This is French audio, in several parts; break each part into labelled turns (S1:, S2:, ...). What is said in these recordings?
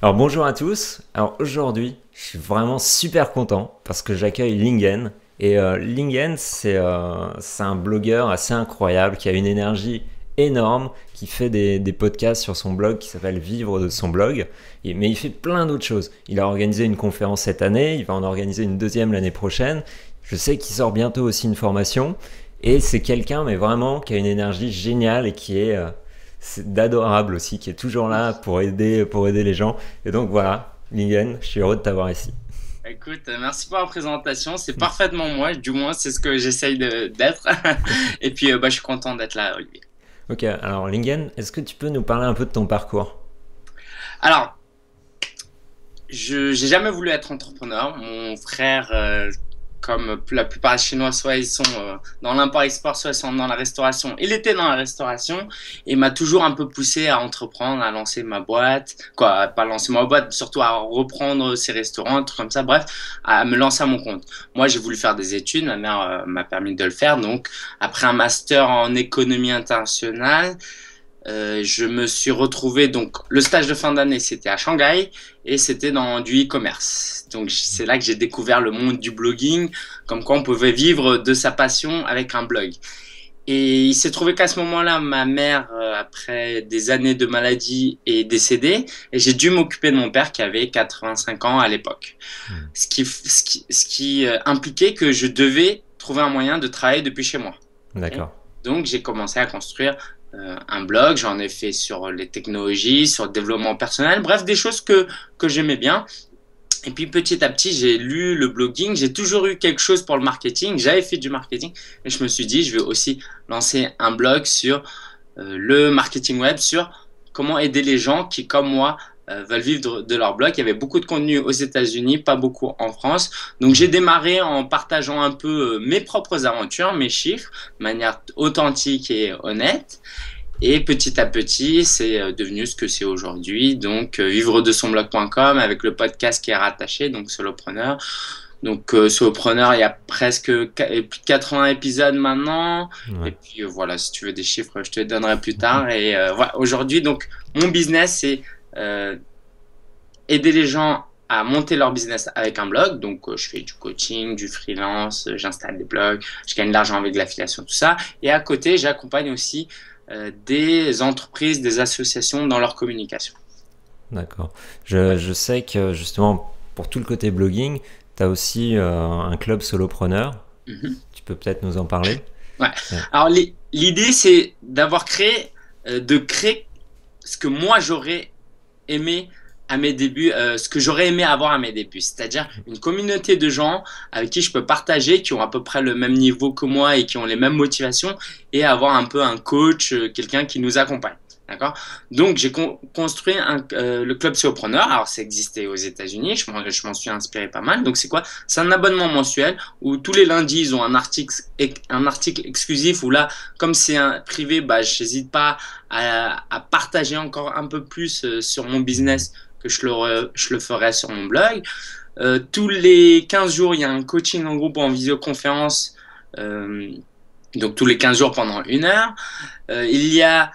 S1: Alors bonjour à tous. Alors aujourd'hui, je suis vraiment super content parce que j'accueille Lingen. Et Lingen, c'est un blogueur assez incroyable qui a une énergie énorme, qui fait des podcasts sur son blog qui s'appelle Vivre de son blog. Mais il fait plein d'autres choses. Il a organisé une conférence cette année, il va en organiser une deuxième l'année prochaine. Je sais qu'il sort bientôt aussi une formation. Et c'est quelqu'un, mais vraiment, qui a une énergie géniale et qui est... c'est d'adorable aussi, qui est toujours là pour aider les gens. Et donc voilà, Lingen, je suis heureux de t'avoir ici.
S2: Écoute, merci pour la présentation. C'est parfaitement moi, du moins, c'est ce que j'essaye d'être. Et puis, je suis content d'être là, Olivier.
S1: Ok, alors Lingen, est-ce que tu peux nous parler un peu de ton parcours?
S2: Alors, j'ai jamais voulu être entrepreneur. Mon frère, comme la plupart des Chinois, soit ils sont dans l'import-export, soit ils sont dans la restauration. Il était dans la restauration et m'a toujours un peu poussé à entreprendre, à lancer ma boîte. Quoi, pas lancer ma boîte, surtout à reprendre ses restaurants, un truc comme ça. Bref, à me lancer à mon compte. Moi, j'ai voulu faire des études. Ma mère m'a permis de le faire. Donc, après un master en économie internationale, je me suis retrouvé, donc le stage de fin d'année c'était à Shanghai et c'était dans du e-commerce. Donc c'est là que j'ai découvert le monde du blogging, comme quoi on pouvait vivre de sa passion avec un blog. Et il s'est trouvé qu'à ce moment-là, ma mère, après des années de maladie, est décédée et j'ai dû m'occuper de mon père qui avait 85 ans à l'époque. Ce qui impliquait que je devais trouver un moyen de travailler depuis chez moi. Ok.
S1: D'accord.
S2: Donc j'ai commencé à construire un blog, j'en ai fait sur les technologies, sur le développement personnel, bref, des choses que j'aimais bien. Et puis petit à petit, j'ai lu le blogging, j'ai toujours eu quelque chose pour le marketing, j'avais fait du marketing, et je me suis dit, je vais aussi lancer un blog sur le marketing web, sur comment aider les gens qui, comme moi, veulent vivre de leur blog. Il y avait beaucoup de contenu aux États-Unis, pas beaucoup en France. Donc j'ai démarré en partageant un peu mes propres aventures, mes chiffres, de manière authentique et honnête. Et petit à petit, c'est devenu ce que c'est aujourd'hui. Donc, vivre de son blog.com avec le podcast qui est rattaché, donc Solopreneur. Donc, Solopreneur, il y a presque plus de 80 épisodes maintenant. Et
S1: Ouais.
S2: puis, voilà, si tu veux des chiffres, je te les donnerai plus tard. Et voilà, aujourd'hui, donc, mon business, c'est euh, aider les gens à monter leur business avec un blog. Donc, je fais du coaching, du freelance, j'installe des blogs, je gagne de l'argent avec l'affiliation, tout ça. Et à côté, j'accompagne aussi des entreprises, des associations dans leur communication.
S1: D'accord.
S2: Ouais.
S1: Je sais que justement, pour tout le côté blogging, tu as aussi un club solopreneur.
S2: Mhm.
S1: Tu peux peut-être nous en parler?
S2: Ouais.
S1: Ouais.
S2: Alors, l'idée, c'est d'avoir créé, de créer ce que moi j'aurais aimé à mes débuts, ce que j'aurais aimé avoir à mes débuts, c'est-à-dire une communauté de gens avec qui je peux partager, qui ont à peu près le même niveau que moi et qui ont les mêmes motivations, et avoir un peu un coach, quelqu'un qui nous accompagne. D'accord. Donc j'ai construit le club Solopreneur. Alors ça existait aux États-Unis, je m'en suis inspiré pas mal. Donc c'est quoi? C'est un abonnement mensuel où tous les lundis ils ont un article exclusif où là, comme c'est un privé, bah je n'hésite pas à partager encore un peu plus sur mon business que je le ferai sur mon blog. Tous les 15 jours, il y a un coaching en groupe en visioconférence. Euh, donc tous les 15 jours pendant 1 heure. Il y a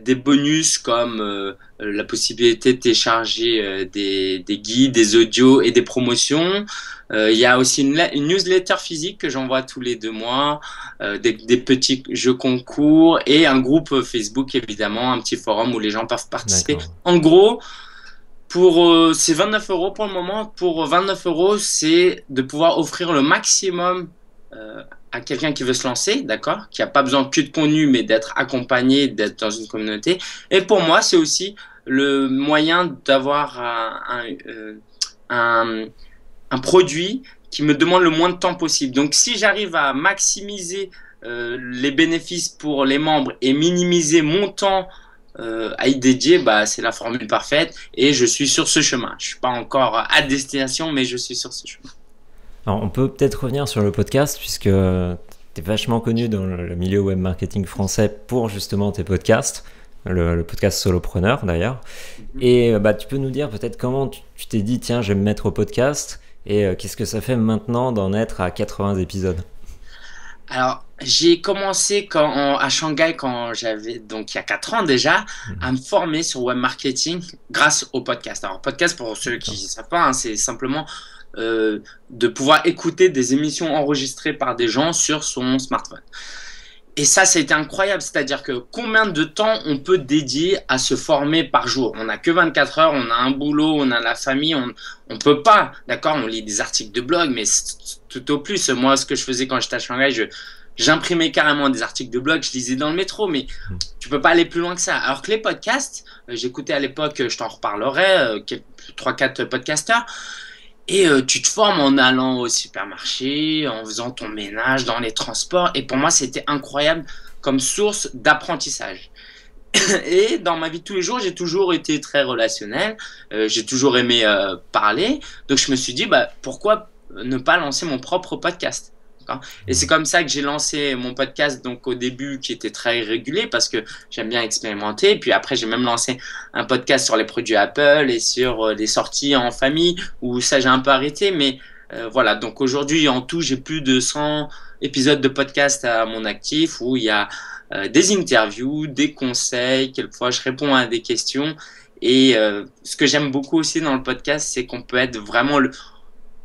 S2: des bonus comme la possibilité de télécharger des guides, des audios et des promotions. Il y a aussi une newsletter physique que j'envoie tous les 2 mois, des petits jeux concours et un groupe Facebook évidemment, un petit forum où les gens peuvent participer.
S1: D'accord.
S2: En gros, c'est 29 euros pour le moment. Pour 29 euros, c'est de pouvoir offrir le maximum à quelqu'un qui veut se lancer, d'accord, qui n'a pas besoin que de contenu, mais d'être accompagné, d'être dans une communauté. Et pour moi, c'est aussi le moyen d'avoir un, un produit qui me demande le moins de temps possible. Donc, si j'arrive à maximiser les bénéfices pour les membres et minimiser mon temps à y dédier, bah, c'est la formule parfaite et je suis sur ce chemin. Je ne suis pas encore à destination, mais je suis sur ce chemin.
S1: Alors, on peut peut-être revenir sur le podcast puisque tu es vachement connu dans le milieu web marketing français pour justement tes podcasts, le podcast Solopreneur d'ailleurs. Et bah, tu peux nous dire peut-être comment tu t'es dit, tiens, je vais me mettre au podcast et qu'est-ce que ça fait maintenant d'en être à 80 épisodes?
S2: Alors, J'ai commencé à Shanghai quand j'avais, donc il y a 4 ans déjà, à me former sur web marketing grâce au podcast. Alors, podcast, pour ceux qui
S1: D'accord.
S2: ne savent pas, hein, c'est simplement de pouvoir écouter des émissions enregistrées par des gens sur son smartphone. Et ça a été incroyable. C'est-à-dire que combien de temps on peut dédier à se former par jour? On n'a que 24 heures, on a un boulot, on a la famille, on peut pas. D'accord? On lit des articles de blog, mais tout au plus. Moi, ce que je faisais quand j'étais à Shanghai, j'imprimais carrément des articles de blog, je lisais dans le métro, mais tu peux pas aller plus loin que ça. Alors que les podcasts, j'écoutais à l'époque, je t'en reparlerai, 3-4 podcasteurs, et tu te formes en allant au supermarché, en faisant ton ménage, dans les transports. Et pour moi, c'était incroyable comme source d'apprentissage. Et dans ma vie de tous les jours, j'ai toujours été très relationnel. J'ai toujours aimé parler. Donc je me suis dit, bah, pourquoi ne pas lancer mon propre podcast? Et c'est comme ça que j'ai lancé mon podcast, donc au début qui était très irrégulier parce que j'aime bien expérimenter. Et puis après, j'ai même lancé un podcast sur les produits Apple et sur les sorties en famille où ça j'ai un peu arrêté. Mais voilà, donc aujourd'hui en tout, j'ai plus de 100 épisodes de podcast à mon actif où il y a des interviews, des conseils, quelquefois je réponds à des questions. Et ce que j'aime beaucoup aussi dans le podcast, c'est qu'on peut être vraiment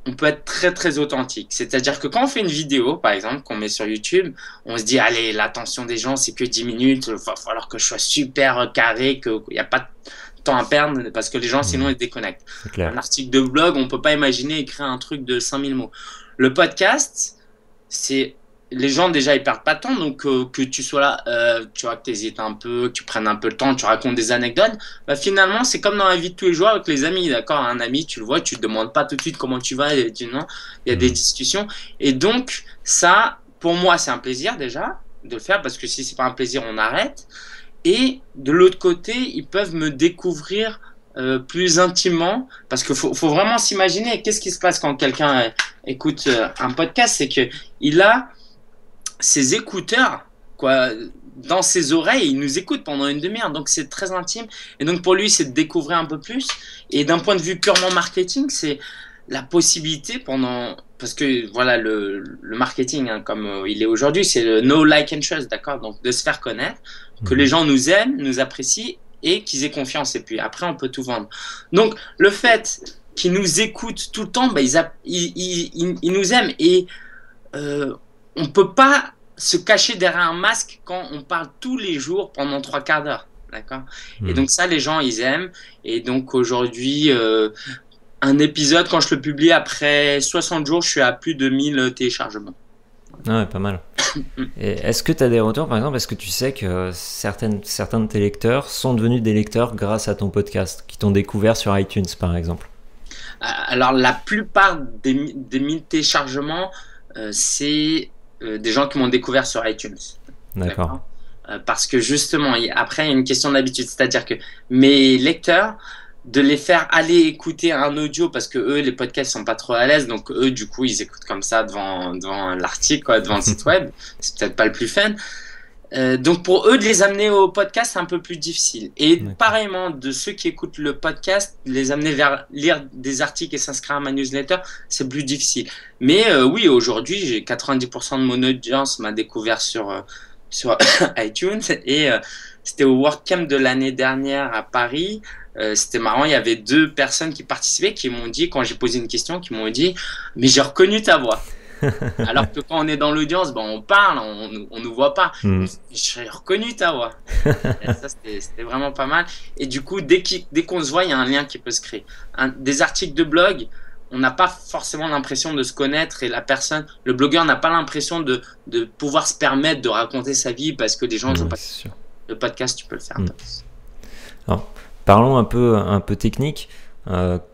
S2: on peut être très très authentique. C'est-à-dire que quand on fait une vidéo, par exemple, qu'on met sur YouTube, on se dit, allez, l'attention des gens, c'est que 10 minutes, il va falloir que je sois super carré, qu'il n'y a pas de temps à perdre, parce que les gens, sinon, ils se déconnectent.
S1: C'est clair.
S2: Un article de blog, on ne peut pas imaginer écrire un truc de 5000 mots. Le podcast, c'est... Les gens, déjà, ils perdent pas de temps, donc que tu sois là, tu vois, que tu hésites un peu, que tu prennes un peu le temps, tu racontes des anecdotes, bah, finalement, c'est comme dans la vie de tous les jours avec les amis, d'accord? Un ami, tu le vois, tu ne demandes pas tout de suite comment tu vas, et tu non, il y a des discussions. Et donc, ça, pour moi, c'est un plaisir déjà de le faire, parce que si c'est pas un plaisir, on arrête. Et de l'autre côté, ils peuvent me découvrir plus intimement, parce qu'il faut vraiment s'imaginer, qu'est-ce qui se passe quand quelqu'un écoute un podcast, c'est qu'il a ses écouteurs, quoi, dans ses oreilles, il nous écoute pendant une demi-heure, donc c'est très intime. Et donc pour lui, c'est de découvrir un peu plus. Et d'un point de vue purement marketing, c'est la possibilité parce que voilà, le marketing, hein, comme il est aujourd'hui, c'est le know, like and trust, d'accord? Donc de se faire connaître, que les gens nous aiment, nous apprécient et qu'ils aient confiance. Et puis après, on peut tout vendre. Donc le fait qu'ils nous écoutent tout le temps, bah, ils nous aiment. Et on ne peut pas se cacher derrière un masque quand on parle tous les jours pendant 3/4 d'heure. D'accord? Et donc ça, les gens, ils aiment. Et donc aujourd'hui, un épisode, quand je le publie après 60 jours, je suis à plus de 1000 téléchargements.
S1: Ah ouais, pas mal. Et est-ce que tu as des retours, par exemple, est-ce que tu sais que certains de tes lecteurs sont devenus des lecteurs grâce à ton podcast, qui t'ont découvert sur iTunes, par exemple?
S2: Alors, la plupart des 1000 téléchargements, c'est des gens qui m'ont découvert sur iTunes.
S1: D'accord.
S2: Parce que justement, après, il y a une question d'habitude. C'est-à-dire que mes lecteurs, de les faire aller écouter un audio, parce que eux, les podcasts sont pas trop à l'aise, donc eux, du coup, ils écoutent comme ça devant l'article, quoi, devant le site web. C'est peut-être pas le plus fun. Donc pour eux, de les amener au podcast, c'est un peu plus difficile. Et pareillement, de ceux qui écoutent le podcast, les amener vers lire des articles et s'inscrire à ma newsletter, c'est plus difficile. Mais oui, aujourd'hui, j'ai 90% de mon audience m'a découvert sur iTunes. Et c'était au WordCamp de l'année dernière à Paris. C'était marrant, il y avait 2 personnes qui participaient qui m'ont dit, quand j'ai posé une question, qui m'ont dit « Mais j'ai reconnu ta voix ». Alors que quand on est dans l'audience, ben on parle, on nous voit pas. J'ai reconnu ta voix. Et ça, c'était vraiment pas mal. Et du coup, dès qu'on se voit, il y a un lien qui peut se créer. Des articles de blog, on n'a pas forcément l'impression de se connaître, et le blogueur n'a pas l'impression de pouvoir se permettre de raconter sa vie parce que les gens ne sont pas. Le podcast, tu peux le faire.
S1: Alors, parlons un peu technique.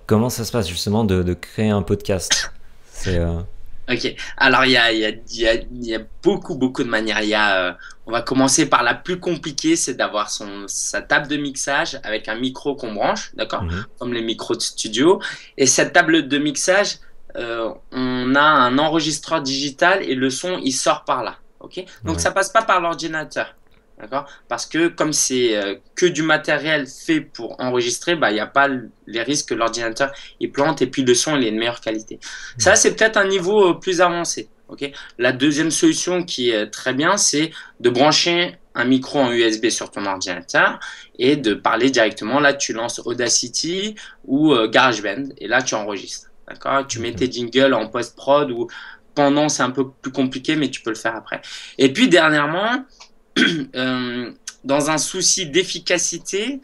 S1: Comment ça se passe justement de créer un podcast?
S2: Ok, alors il y a beaucoup de manières. On va commencer par la plus compliquée, c'est d'avoir sa table de mixage avec un micro qu'on branche, d'accord, comme les micros de studio. Et cette table de mixage, on a un enregistreur digital et le son il sort par là, ok. Donc ça passe pas par l'ordinateur. D'accord? Parce que comme c'est que du matériel fait pour enregistrer, bah, il n'y a pas les risques que l'ordinateur il plante, et puis le son il est de meilleure qualité. Ça, c'est peut-être un niveau plus avancé. Ok. La deuxième solution qui est très bien, c'est de brancher un micro en USB sur ton ordinateur et de parler directement. Là, tu lances Audacity ou GarageBand et là, tu enregistres. D'accord? Tu mets tes jingles en post-prod ou pendant, c'est un peu plus compliqué, mais tu peux le faire après. Et puis, dernièrement, dans un souci d'efficacité,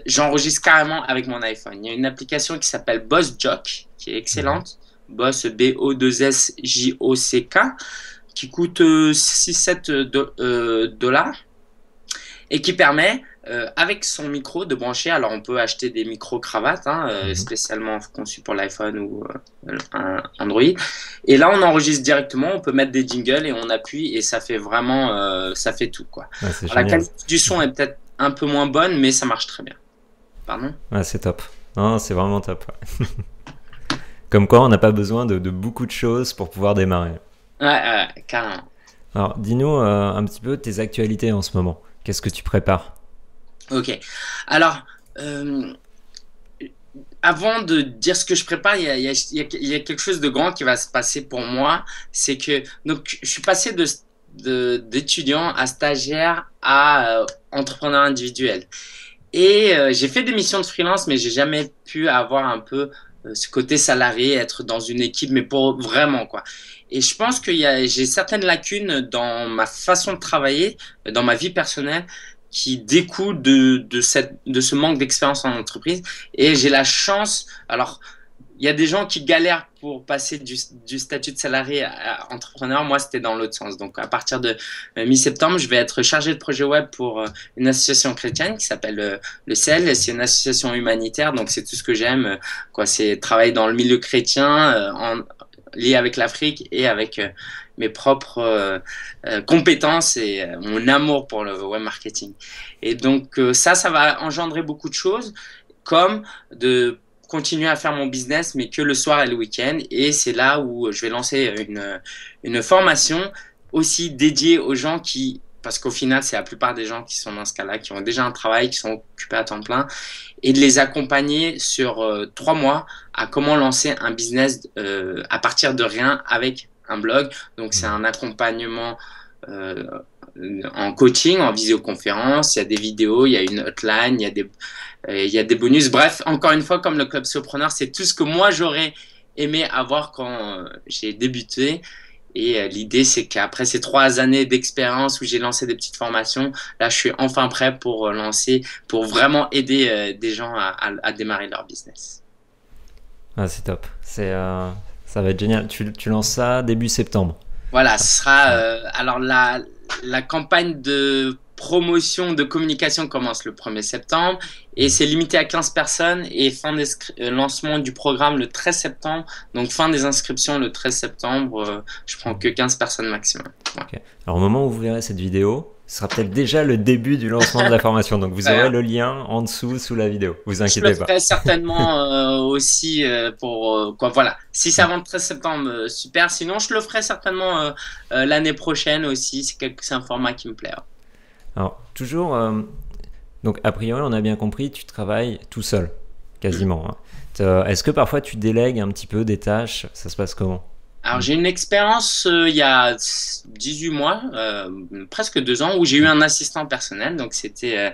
S2: j'enregistre carrément avec mon iPhone. Il y a une application qui s'appelle BossJock, qui est excellente. Boss, BOSSJOCK, qui coûte 6-7 dollars et qui permet, avec son micro, de brancher. Alors, on peut acheter des micro-cravates spécialement conçus pour l'iPhone ou un Android. Et là, on enregistre directement. On peut mettre des jingles et on appuie et ça fait vraiment, ça fait tout, quoi.
S1: Ouais,
S2: Alors, la qualité du son est peut-être un peu moins bonne, mais ça marche très bien. Pardon?
S1: Ouais, c'est top. Non, c'est vraiment top. Ouais. Comme quoi, on n'a pas besoin de beaucoup de choses pour pouvoir démarrer.
S2: Ouais, carrément.
S1: Alors, dis-nous un petit peu tes actualités en ce moment. Qu'est-ce que tu prépares?
S2: Ok. Alors, avant de dire ce que je prépare, il y a quelque chose de grand qui va se passer pour moi. C'est que donc, je suis passé d'étudiant à stagiaire à entrepreneur individuel. Et j'ai fait des missions de freelance, mais j'ai jamais pu avoir un peu ce côté salarié, être dans une équipe, mais pour vraiment, quoi. Et je pense que j'ai certaines lacunes dans ma façon de travailler, dans ma vie personnelle, qui découlent de ce manque d'expérience en entreprise. Et j'ai la chance, alors, il y a des gens qui galèrent pour passer du statut de salarié à entrepreneur. Moi, c'était dans l'autre sens. Donc, à partir de mi-septembre, je vais être chargé de projet web pour une association chrétienne qui s'appelle le CEL. C'est une association humanitaire. Donc, c'est tout ce que j'aime. Quoi, c'est travailler dans le milieu chrétien, lié avec l'Afrique et avec mes propres compétences et mon amour pour le web marketing. Et donc, ça va engendrer beaucoup de choses, comme de continuer à faire mon business, mais que le soir et le week-end. Et c'est là où je vais lancer une formation aussi dédiée aux gens qui, parce qu'au final, c'est la plupart des gens qui sont dans ce cas-là, qui ont déjà un travail, qui sont occupés à temps plein, et de les accompagner sur 3 mois à comment lancer un business à partir de rien avec un blog. Donc, c'est un accompagnement en coaching, en visioconférence, il y a des vidéos, il y a une hotline, il y a des bonus. Bref, encore une fois, comme le Club Sopreneur, c'est tout ce que moi, j'aurais aimé avoir quand j'ai débuté. Et l'idée, c'est qu'après ces 3 années d'expérience où j'ai lancé des petites formations, là, je suis enfin prêt pour pour vraiment aider des gens à démarrer leur business.
S1: Ah, c'est top. Ça va être génial. Tu lances ça début septembre.
S2: Voilà, ce sera. Alors, la campagne de promotion de communication commence le 1er septembre et c'est limité à 15 personnes et lancement du programme le 13 septembre. Donc, fin des inscriptions le 13 septembre. Je prends que 15 personnes maximum. Ouais.
S1: Okay. Alors, au moment où vous verrez cette vidéo, ce sera peut-être déjà le début du lancement de la formation. Donc, vous aurez le lien en dessous, sous la vidéo. Vous inquiétez pas.
S2: Je le ferai certainement aussi pour quoi. Voilà. Si c'est avant le 13 septembre, super. Sinon, je le ferai certainement l'année prochaine aussi. C'est un format qui me plaît.
S1: Alors, toujours, donc a priori, on a bien compris, tu travailles tout seul, quasiment. Hein. Est-ce que parfois tu délègues un petit peu des tâches? Ça se passe comment?
S2: Alors, j'ai une expérience il y a 18 mois, presque 2 ans, où j'ai eu un assistant personnel. Donc, c'était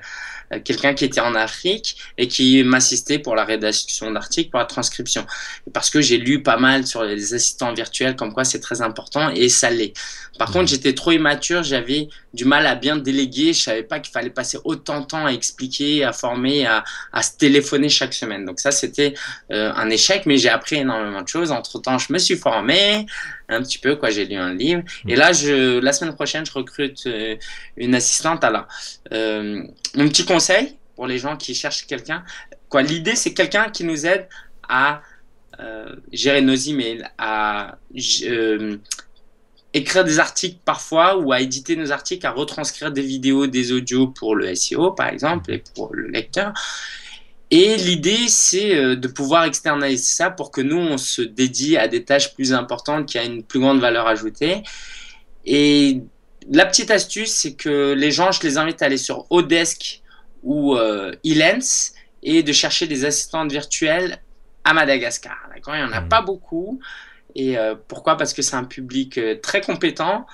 S2: quelqu'un qui était en Afrique et qui m'assistait pour la rédaction d'articles, pour la transcription. Parce que j'ai lu pas mal sur les assistants virtuels, comme quoi c'est très important et ça l'est. Par contre, j'étais trop immature, j'avais du mal à bien déléguer. Je savais pas qu'il fallait passer autant de temps à expliquer, à former, à se téléphoner chaque semaine. Donc ça, c'était un échec, mais j'ai appris énormément de choses. Entre-temps, je me suis formé un petit peu, quoi. J'ai lu un livre. Et là, la semaine prochaine, je recrute une assistante. Alors, mon petit conseil pour les gens qui cherchent quelqu'un, quoi. L'idée, c'est quelqu'un qui nous aide à gérer nos emails, à écrire des articles parfois ou à éditer nos articles, à retranscrire des vidéos, des audios pour le SEO par exemple et pour le lecteur. Et l'idée, c'est de pouvoir externaliser ça pour que nous, on se dédie à des tâches plus importantes qui a une plus grande valeur ajoutée. Et la petite astuce, c'est que les gens, je les invite à aller sur Odesk ou Elance et de chercher des assistantes virtuelles à Madagascar. D'accord ? Il n'y en a pas beaucoup. Et pourquoi? Parce que c'est un public très compétent,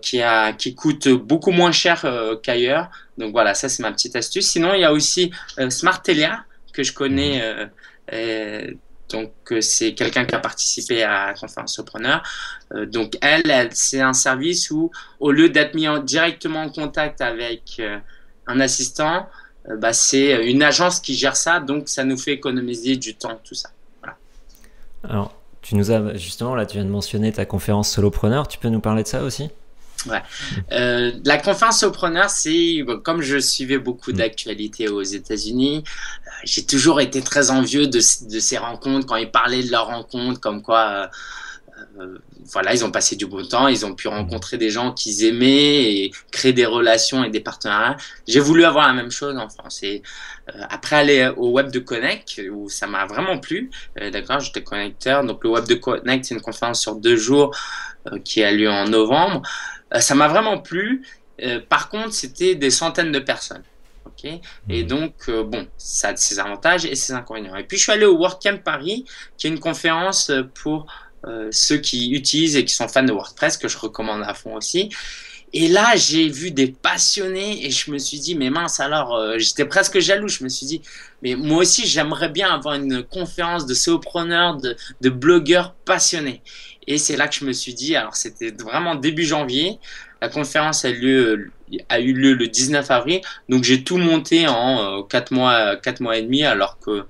S2: qui coûte beaucoup moins cher qu'ailleurs. Donc voilà, ça c'est ma petite astuce. Sinon, il y a aussi Smart Telia que je
S1: Mhm.
S2: connais. Euh, donc c'est quelqu'un qui a participé à Conférence Sopreneur. Donc c'est un service où au lieu d'être directement en contact avec un assistant, bah, c'est une agence qui gère ça. Donc ça nous fait économiser du temps, tout ça. Voilà.
S1: Alors, tu nous as justement, là, tu viens de mentionner ta conférence solopreneur. Tu peux nous parler de ça aussi?
S2: Ouais. La conférence Sopreneur, c'est bon, comme je suivais beaucoup
S1: Mm.
S2: d'actualités aux États-Unis, j'ai toujours été très envieux de ces rencontres quand ils parlaient de leurs rencontres, comme quoi voilà, ils ont passé du bon temps, ils ont pu
S1: Mm.
S2: rencontrer des gens qu'ils aimaient et créer des relations et des partenariats. J'ai voulu avoir la même chose en France. Et après aller au Web de Connect, où ça m'a vraiment plu, d'accord, j'étais connecteur. Donc le Web de Connect, c'est une conférence sur 2 jours qui a lieu en novembre. Ça m'a vraiment plu. Par contre, c'était des centaines de personnes. Okay. Et
S1: Mm.
S2: donc, bon, ça a ses avantages et ses inconvénients. Et puis, je suis allé au WordCamp Paris, qui est une conférence pour ceux qui utilisent et qui sont fans de WordPress, que je recommande à fond aussi. Et là, j'ai vu des passionnés et je me suis dit, mais mince, alors, j'étais presque jaloux. Je me suis dit, mais moi aussi, j'aimerais bien avoir une conférence de solopreneurs, de blogueurs passionnés. Et c'est là que je me suis dit, alors c'était vraiment début janvier, la conférence a eu lieu le 19 avril, donc j'ai tout monté en 4 mois et demi, alors que,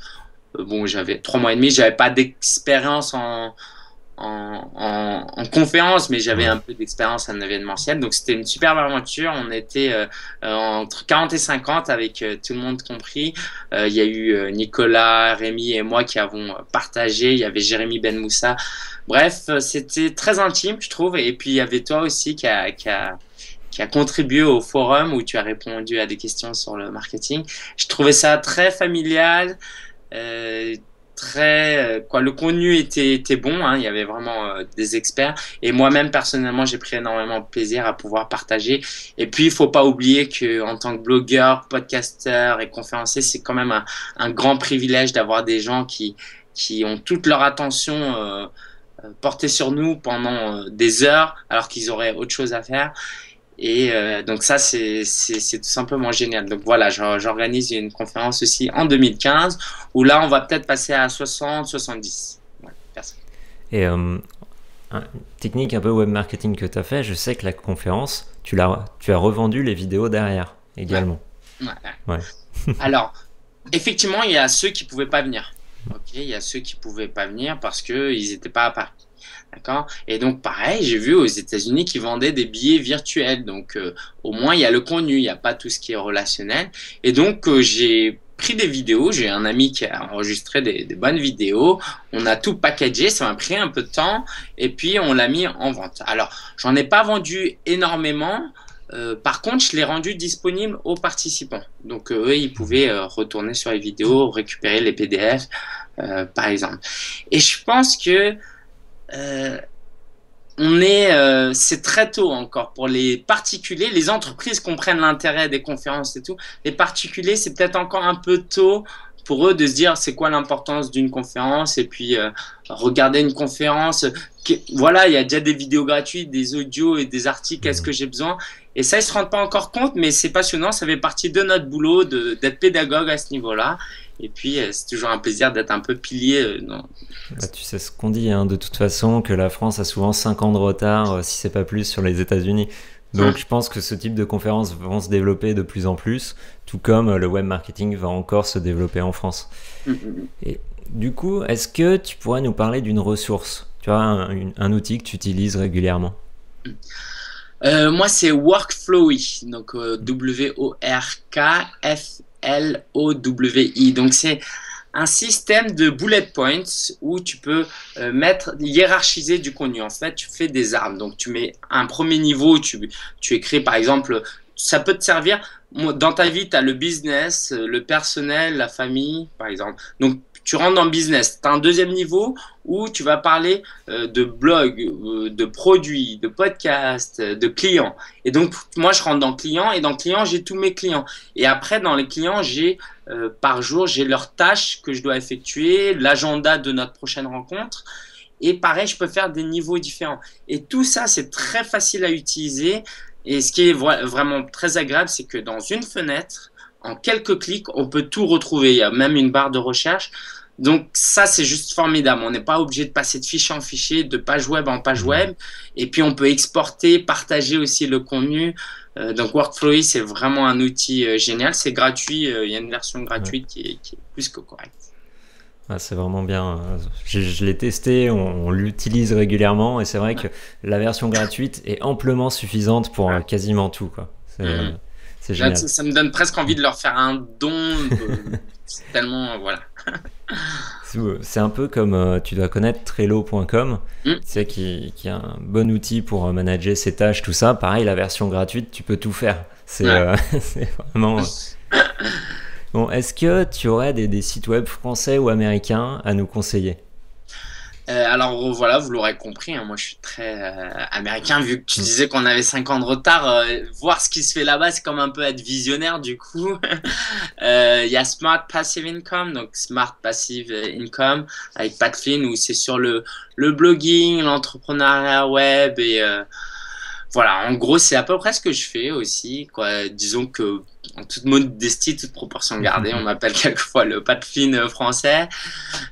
S2: bon, j'avais 3 mois et demi, j'avais pas d'expérience en conférence, mais j'avais
S1: Ouais.
S2: un peu d'expérience en événementiel. Donc c'était une superbe aventure. On était entre 40 et 50 avec tout le monde compris. Il y a eu Nicolas, Rémi et moi qui avons partagé. Il y avait Jérémy Ben Moussa. Bref, c'était très intime, je trouve. Et puis il y avait toi aussi qui a contribué au forum où tu as répondu à des questions sur le marketing. Je trouvais ça très familial. Euh, quoi, le contenu était bon, hein, il y avait vraiment des experts et moi-même personnellement j'ai pris énormément de plaisir à pouvoir partager. Et puis il faut pas oublier que en tant que blogueur, podcasteur et conférencier, c'est quand même un grand privilège d'avoir des gens qui ont toute leur attention portée sur nous pendant des heures alors qu'ils auraient autre chose à faire. Et donc ça, c'est tout simplement génial. Donc voilà, j'organise une conférence aussi en 2015 où là, on va peut-être passer à 60, 70. Ouais, personne.
S1: Et une technique un peu web marketing que tu as fait, je sais que la conférence, tu as revendu les vidéos derrière
S2: Ouais,
S1: également.
S2: ouais, ouais.
S1: Ouais.
S2: Alors, effectivement, il y a ceux qui pouvaient pas venir. Ok, il y a ceux qui pouvaient pas venir parce que ils étaient pas à Paris. D'accord? Et donc, pareil, j'ai vu aux États-Unis qu'ils vendaient des billets virtuels. Donc, au moins, il y a le contenu, il n'y a pas tout ce qui est relationnel. Et donc, j'ai pris des vidéos. J'ai un ami qui a enregistré des bonnes vidéos. On a tout packagé. Ça m'a pris un peu de temps. Et puis, on l'a mis en vente. Alors, j'en ai pas vendu énormément. Par contre, je l'ai rendu disponible aux participants. Donc, eux, ils pouvaient retourner sur les vidéos, récupérer les PDF, par exemple. Et je pense que euh, c'est très tôt encore pour les particuliers. Les entreprises comprennent l'intérêt des conférences et tout. Les particuliers, c'est peut-être encore un peu tôt pour eux de se dire c'est quoi l'importance d'une conférence et puis regarder une conférence. Voilà, il y a déjà des vidéos gratuites, des audios et des articles. Est-ce
S1: Mhm.
S2: que j'ai besoin? Et ça, ils se rendent pas encore compte, mais c'est passionnant. Ça fait partie de notre boulot d'être pédagogue à ce niveau-là. Et puis, c'est toujours un plaisir d'être un peu pilier dans.
S1: Bah, tu sais ce qu'on dit, hein, de toute façon, que la France a souvent 5 ans de retard, si c'est pas plus, sur les États-Unis. Donc je pense que ce type de conférences vont se développer de plus en plus, tout comme le web marketing va encore se développer en France. Et du coup, est-ce que tu pourrais nous parler d'une ressource, tu vois, un outil que tu utilises régulièrement?
S2: Moi, c'est Workflowy, donc Workflowy. Donc, c'est un système de bullet points où tu peux hiérarchiser du contenu. En fait, tu fais des arbres. Donc, tu mets un premier niveau, tu écris par exemple, ça peut te servir. Dans ta vie, tu as le business, le personnel, la famille, par exemple. Donc, tu rentres dans le business. Tu as un deuxième niveau où tu vas parler de blog, de produits, de podcasts, de clients. Et donc, moi, je rentre dans client et dans client, j'ai tous mes clients. Et après, dans les clients, par jour, j'ai leurs tâches que je dois effectuer, l'agenda de notre prochaine rencontre. Et pareil, je peux faire des niveaux différents. Et tout ça, c'est très facile à utiliser. Et ce qui est vraiment très agréable, c'est que dans une fenêtre, en quelques clics, on peut tout retrouver. Il y a même une barre de recherche. Donc ça, c'est juste formidable. On n'est pas obligé de passer de fichier en fichier, de page web en page web. Et puis, on peut exporter, partager aussi le contenu. Donc Workflowy, c'est vraiment un outil génial. C'est gratuit. Il y a une version gratuite qui est plus que correcte.
S1: Ah, c'est vraiment bien. Je l'ai testé, on l'utilise régulièrement et c'est vrai que la version gratuite est amplement suffisante pour quasiment tout, quoi. C'est génial.
S2: Là, ça me donne presque envie de leur faire un don. Tellement, voilà.
S1: C'est un peu comme tu dois connaître Trello.com, tu sais, qui est un bon outil pour manager ses tâches, tout ça. Pareil, la version gratuite, tu peux tout faire. C'est vraiment... Bon, est-ce que tu aurais des sites web français ou américains à nous conseiller?
S2: Alors voilà, vous l'aurez compris, hein, moi je suis très américain, vu que tu disais qu'on avait 5 ans de retard, voir ce qui se fait là-bas, c'est comme un peu être visionnaire du coup. Il y a Smart Passive Income, donc Smart Passive Income, avec Pat Flynn, où c'est sur le blogging, l'entrepreneuriat web, et voilà, en gros c'est à peu près ce que je fais aussi, quoi. Disons que en toute modestie, toute proportion gardée, on m'appelle quelquefois le Pat Flynn français.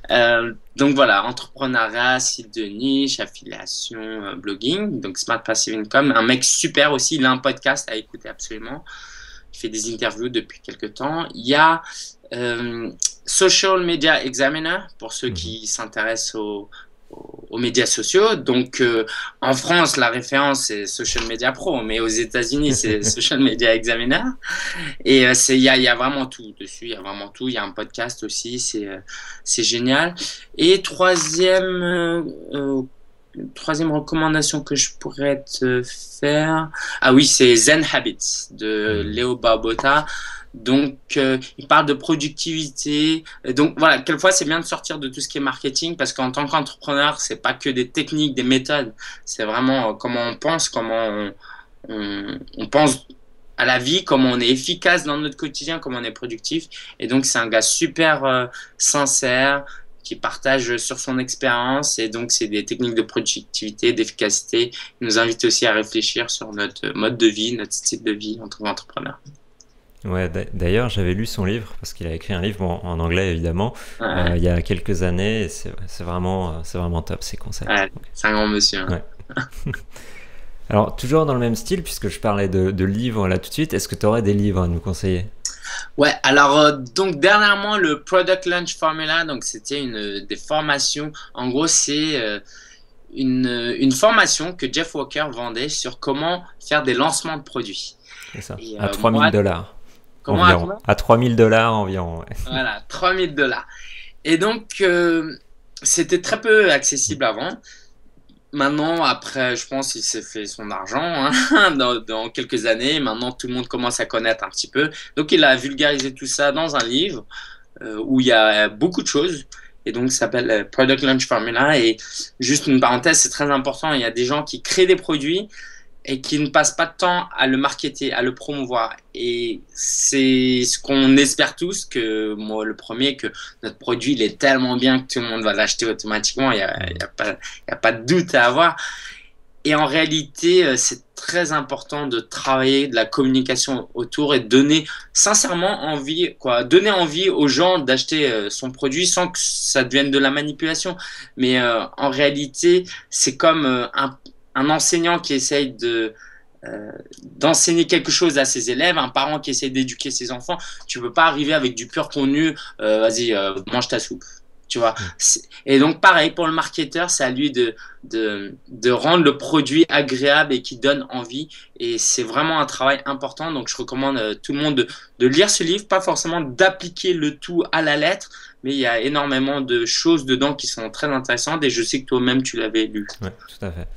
S2: Donc voilà, entrepreneuriat, site de niche, affiliation, blogging, donc Smart Passive Income. Un mec super aussi, il a un podcast à écouter absolument. Il fait des interviews depuis quelques temps. Il y a Social Media Examiner, pour ceux qui s'intéressent aux médias sociaux. Donc en France, la référence c'est Social Media Pro, mais aux États-Unis c'est Social Media Examiner. Et il y a vraiment tout dessus, il y a vraiment tout. Il y a un podcast aussi, c'est génial. Et troisième recommandation que je pourrais te faire, ah oui, c'est Zen Habits de Leo Babauta. Donc, il parle de productivité. Donc, voilà, quelquefois, c'est bien de sortir de tout ce qui est marketing parce qu'en tant qu'entrepreneur, c'est pas que des techniques, des méthodes. C'est vraiment comment on pense, comment on pense à la vie, comment on est efficace dans notre quotidien, comment on est productif. Et donc, c'est un gars super sincère qui partage sur son expérience. Et donc, c'est des techniques de productivité, d'efficacité. Il nous invite aussi à réfléchir sur notre mode de vie, notre style de vie en tant qu'entrepreneur.
S1: Ouais, d'ailleurs, j'avais lu son livre, parce qu'il a écrit un livre, bon, en anglais évidemment, il y a quelques années, et c'est vraiment top, ces conseils.
S2: Ouais, c'est un grand monsieur. Hein.
S1: Ouais. Alors, toujours dans le même style, puisque je parlais de livres là tout de suite, est-ce que tu aurais des livres à nous conseiller?
S2: Ouais, alors donc dernièrement, le Product Launch Formula, donc c'était des formations, en gros c'est une formation que Jeff Walker vendait sur comment faire des lancements de produits.
S1: C'est ça, à $3,000.
S2: Comment
S1: environ. À $3,000 environ. Ouais.
S2: Voilà, $3,000. Et donc, c'était très peu accessible avant. Maintenant, après, je pense qu'il s'est fait son argent hein, dans quelques années. Maintenant, tout le monde commence à connaître un petit peu. Donc, il a vulgarisé tout ça dans un livre où il y a beaucoup de choses. Et donc, ça s'appelle Product Launch Formula. Et juste une parenthèse, c'est très important. Il y a des gens qui créent des produits et qui ne passent pas de temps à le marketer, à le promouvoir. Et c'est ce qu'on espère tous, que moi le premier, que notre produit il est tellement bien que tout le monde va l'acheter automatiquement, il y a pas de doute à avoir. Et en réalité, c'est très important de travailler de la communication autour et de donner sincèrement envie, donner envie aux gens d'acheter son produit sans que ça devienne de la manipulation. Mais en réalité, c'est comme un enseignant qui essaye d'enseigner quelque chose à ses élèves, un parent qui essaye d'éduquer ses enfants. Tu peux pas arriver avec du pur contenu, vas-y, mange ta soupe. Tu vois. Et donc, pareil, pour le marketeur, c'est à lui de rendre le produit agréable et qui donne envie. Et c'est vraiment un travail important. Donc, je recommande à tout le monde de lire ce livre, pas forcément d'appliquer le tout à la lettre, mais il y a énormément de choses dedans qui sont très intéressantes. Et je sais que toi-même, tu l'avais lu.
S1: Ouais, tout à fait.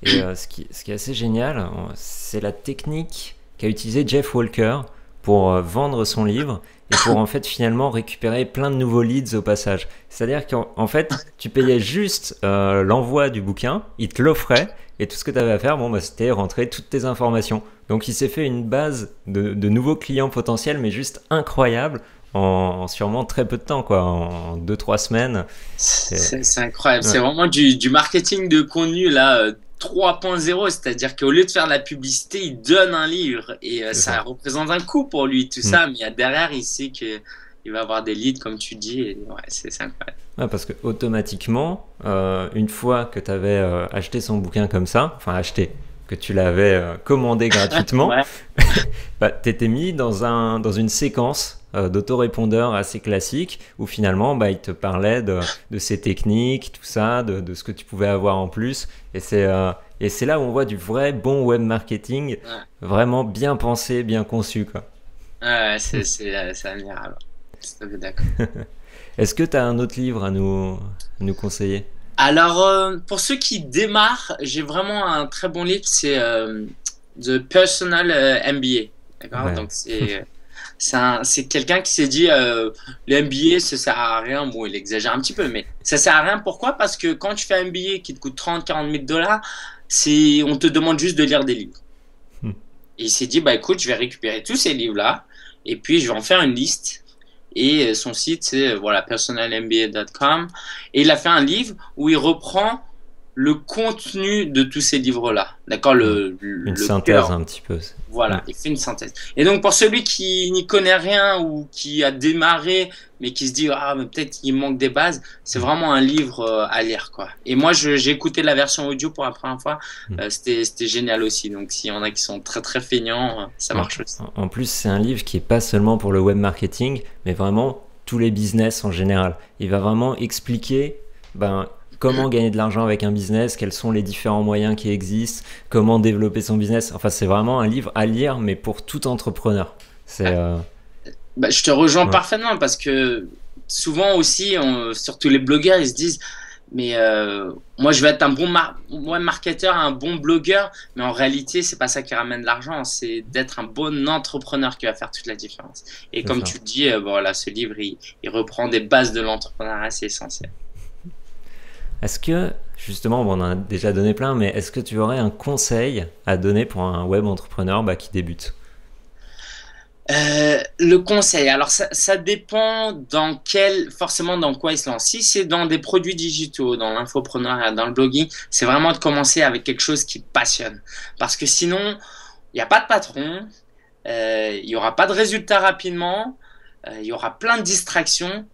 S1: Et ce qui est assez génial, c'est la technique qu'a utilisée Jeff Walker pour vendre son livre et pour en fait finalement récupérer plein de nouveaux leads au passage. C'est-à-dire qu'en fait, tu payais juste l'envoi du bouquin, il te l'offrait et tout ce que tu avais à faire, c'était rentrer toutes tes informations. Donc il s'est fait une base de nouveaux clients potentiels, mais juste incroyable en sûrement très peu de temps, quoi, en 2-3 semaines.
S2: C'est incroyable.
S1: Ouais,
S2: C'est vraiment du marketing de contenu là 3.0, c'est-à-dire qu'au lieu de faire de la publicité, il donne un livre et
S1: c'est
S2: ça
S1: ça.
S2: représente un coût pour lui, tout
S1: Mm.
S2: ça. Mais derrière, il sait que il va avoir des leads, comme tu dis. Et ouais, c'est incroyable.
S1: Ouais, parce que automatiquement, une fois que tu avais acheté son bouquin comme ça, enfin acheté, que tu l'avais commandé gratuitement,
S2: Ouais,
S1: bah, tu étais mis dans une séquence d'autorépondeur assez classique où finalement bah, il te parlait de ses techniques, tout ça, de ce que tu pouvais avoir en plus. Et c'est là où on voit du vrai bon web marketing,
S2: ouais,
S1: vraiment bien pensé, bien conçu, quoi.
S2: ouais, c'est admirable. C'est tout à fait d'accord.
S1: Est-ce que tu as un autre livre à nous conseiller?
S2: Alors, pour ceux qui démarrent, j'ai vraiment un très bon livre, c'est The Personal MBA. D'accord?
S1: Ouais.
S2: Donc, c'est quelqu'un qui s'est dit le MBA, ça sert à rien. Bon, il exagère un petit peu, mais ça sert à rien. Pourquoi? Parce que quand tu fais un MBA qui te coûte 30-40 000 $, on te demande juste de lire des livres. Et il s'est dit, bah écoute, je vais récupérer tous ces livres-là et puis je vais en faire une liste. Et son site, c'est voilà, personalmba.com. Et il a fait un livre où il reprend le contenu de tous ces livres-là. D'accord?
S1: Ouais. Une
S2: Le
S1: synthèse
S2: cœur.
S1: un petit peu. Mm.
S2: Voilà, il fait une synthèse. Et donc, pour celui qui n'y connaît rien ou qui a démarré, mais qui se dit, ah, mais peut-être il manque des bases, c'est
S1: Mm.
S2: vraiment un livre à lire, quoi. Et moi, j'ai écouté la version audio pour la première fois.
S1: Mm.
S2: C'était génial aussi. Donc, s'il y en a qui sont très, très feignants, ça
S1: En,
S2: marche aussi.
S1: en plus, c'est un livre qui est pas seulement pour le web marketing, mais vraiment tous les business en général. Il va vraiment expliquer ben, comment gagner de l'argent avec un business, quels sont les différents moyens qui existent, comment développer son business. Enfin, c'est vraiment un livre à lire, mais pour tout entrepreneur. C'est
S2: Bah, je te rejoins
S1: ouais,
S2: parfaitement parce que souvent aussi, surtout les blogueurs, ils se disent, mais moi je vais être un bon web marketeur, un bon blogueur, mais en réalité, c'est pas ça qui ramène de l'argent, c'est d'être un bon entrepreneur qui va faire toute la différence. Et
S1: c'est
S2: comme
S1: ça.
S2: tu le dis, voilà, ce livre, il reprend des bases de l'entrepreneuriat, c'est essentiel.
S1: Est-ce que, justement, bon, on en a déjà donné plein, mais est-ce que tu aurais un conseil à donner pour un web entrepreneur bah, qui débute?
S2: Le conseil, alors ça dépend forcément dans quoi il se lance. Si c'est dans des produits digitaux, dans l'infopreneur, dans le blogging, c'est vraiment de commencer avec quelque chose qui passionne. Parce que sinon, il n'y a pas de patron, il n'y aura pas de résultats rapidement, il y aura plein de distractions,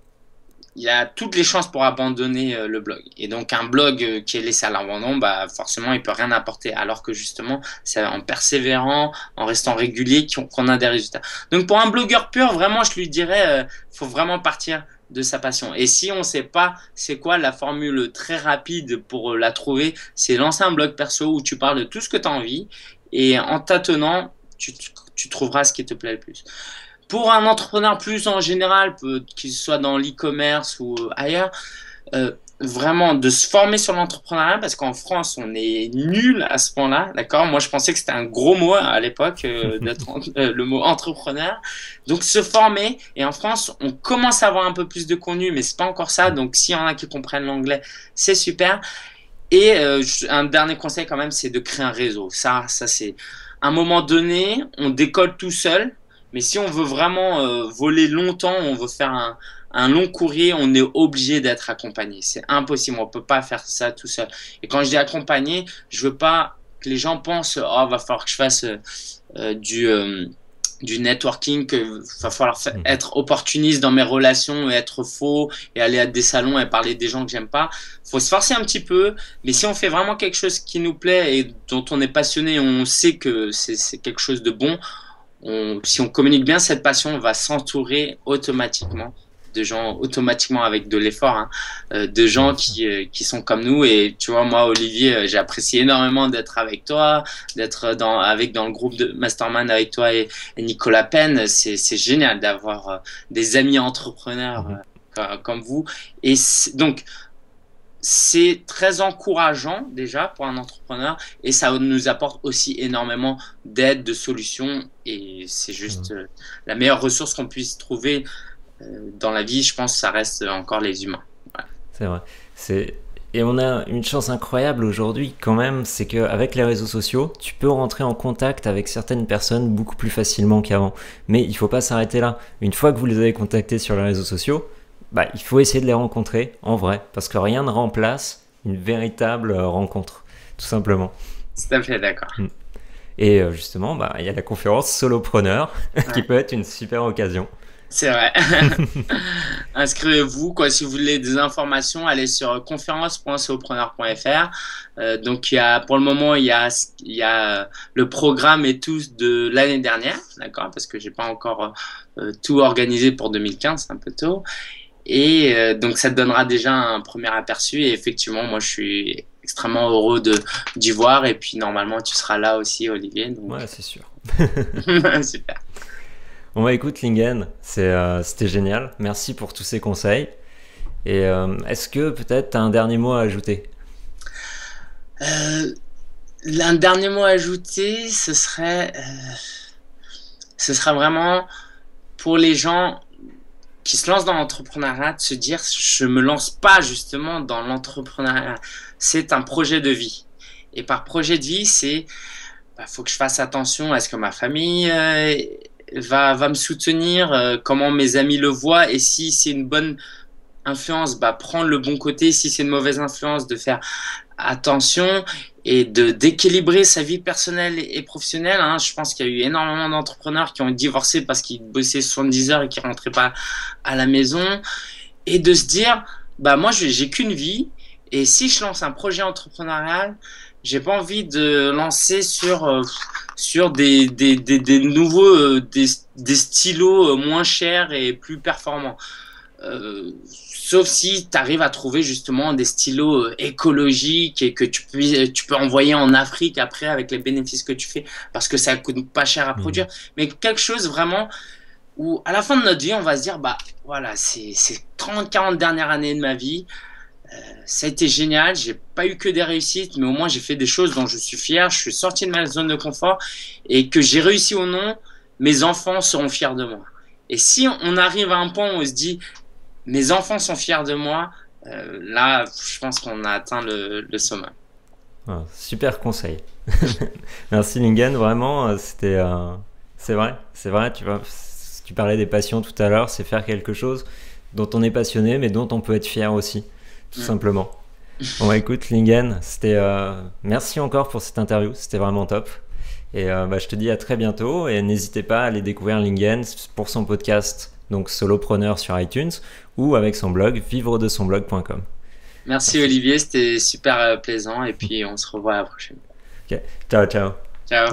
S2: il y a toutes les chances pour abandonner le blog. Et donc un blog qui est laissé à l'abandon, bah forcément il peut rien apporter. Alors que justement, c'est en persévérant, en restant régulier qu'on a des résultats. Donc pour un blogueur pur, vraiment, je lui dirais, faut vraiment partir de sa passion. Et si on ne sait pas c'est quoi la formule très rapide pour la trouver, c'est lancer un blog perso où tu parles de tout ce que tu as envie et en tâtonnant, tu trouveras ce qui te plaît le plus. Pour un entrepreneur plus en général, qu'il soit dans l'e-commerce ou ailleurs, vraiment de se former sur l'entrepreneuriat parce qu'en France, on est nul à ce point-là, d'accord? Moi, je pensais que c'était un gros mot à l'époque, le mot entrepreneur. Donc, se former. Et en France, on commence à avoir un peu plus de contenu, mais c'est pas encore ça. Donc, s'il y en a qui comprennent l'anglais, c'est super. Et un dernier conseil quand même, c'est de créer un réseau. Ça c'est à un moment donné, on décolle tout seul. Mais si on veut vraiment voler longtemps, on veut faire un long courrier, on est obligé d'être accompagné. C'est impossible, on peut pas faire ça tout seul. Et quand je dis accompagné, je veux pas que les gens pensent, oh, va falloir que je fasse du networking, que va falloir être opportuniste dans mes relations et être faux et aller à des salons et parler des gens que j'aime pas. Faut se forcer un petit peu, mais si on fait vraiment quelque chose qui nous plaît et dont on est passionné, on sait que c'est quelque chose de bon, si on communique bien cette passion, on va s'entourer automatiquement de gens, automatiquement avec de l'effort, hein, de gens
S1: Bien sûr.
S2: qui sont comme nous. Et tu vois, moi, Olivier, j'ai apprécié énormément d'être avec toi, d'être dans le groupe de Mastermind avec toi et Nicolas Penn. C'est génial d'avoir des amis entrepreneurs
S1: Mhm.
S2: comme vous. Et donc, c'est très encourageant déjà pour un entrepreneur et ça nous apporte aussi énormément d'aide, de solutions et c'est
S1: C'est vrai.
S2: juste la meilleure ressource qu'on puisse trouver dans la vie, je pense, ça reste encore les humains. Ouais.
S1: C'est vrai. C'est Et on a une chance incroyable aujourd'hui quand même, c'est qu'avec les réseaux sociaux, tu peux rentrer en contact avec certaines personnes beaucoup plus facilement qu'avant. Mais il ne faut pas s'arrêter là. Une fois que vous les avez contactés sur les réseaux sociaux, il faut essayer de les rencontrer en vrai, parce que rien ne remplace une véritable rencontre, tout simplement.
S2: Tout à fait d'accord.
S1: Et justement, il y a la conférence Solopreneur qui
S2: Ouais.
S1: peut être une super occasion.
S2: C'est vrai. Inscrivez-vous, quoi. Si vous voulez des informations, allez sur conférence.solopreneur.fr. Donc, pour le moment, il y a le programme et tout de l'année dernière, d'accord, parce que j'ai pas encore tout organisé pour 2015, c'est un peu tôt. Et donc, ça te donnera déjà un premier aperçu. Et effectivement, moi, je suis extrêmement heureux d'y voir. Et puis, normalement, tu seras là aussi, Olivier. Donc,
S1: Ouais, c'est sûr.
S2: super.
S1: Bon écoute Lingen, c'était génial. Merci pour tous ces conseils. Et est-ce que peut-être tu as un dernier mot à ajouter?
S2: Un dernier mot à ajouter, ce serait vraiment pour les gens qui se lancent dans l'entrepreneuriat de se dire je me lance pas justement dans l'entrepreneuriat, c'est un projet de vie. Et par projet de vie, faut que je fasse attention à ce que ma famille va me soutenir, comment mes amis le voient, et si c'est une bonne influence, prendre le bon côté, si c'est une mauvaise influence, de faire attention et d'équilibrer sa vie personnelle et professionnelle. Hein. Je pense qu'il y a eu énormément d'entrepreneurs qui ont divorcé parce qu'ils bossaient 70 heures et qui rentraient pas à la maison. Et de se dire, moi, j'ai qu'une vie. Et si je lance un projet entrepreneurial, j'ai pas envie de lancer sur des nouveaux, des stylos moins chers et plus performants. Sauf si tu arrives à trouver justement des stylos écologiques et que tu peux envoyer en Afrique après avec les bénéfices que tu fais parce que ça coûte pas cher à produire. Mais quelque chose vraiment où à la fin de notre vie, on va se dire, voilà, c'est 30-40 dernières années de ma vie. Ça a été génial, j'ai pas eu que des réussites, mais au moins j'ai fait des choses dont je suis fier, je suis sorti de ma zone de confort et que j'ai réussi ou non, mes enfants seront fiers de moi. Et si on arrive à un point où on se dit, mes enfants sont fiers de moi, là, je pense qu'on a atteint le sommet.
S1: Ah, super conseil. Merci Lingen, vraiment, c'est vrai, tu parlais des passions tout à l'heure, c'est faire quelque chose dont on est passionné, mais dont on peut être fier aussi, tout simplement. Bon, écoute Lingen, merci encore pour cette interview, c'était vraiment top. Et je te dis à très bientôt, et n'hésitez pas à aller découvrir Lingen pour son podcast, donc Solopreneur sur iTunes, ou avec son blog, vivredesonblog.com.
S2: Merci Olivier, c'était super plaisant, et puis on se revoit à la prochaine.
S1: Ok, ciao.
S2: Ciao.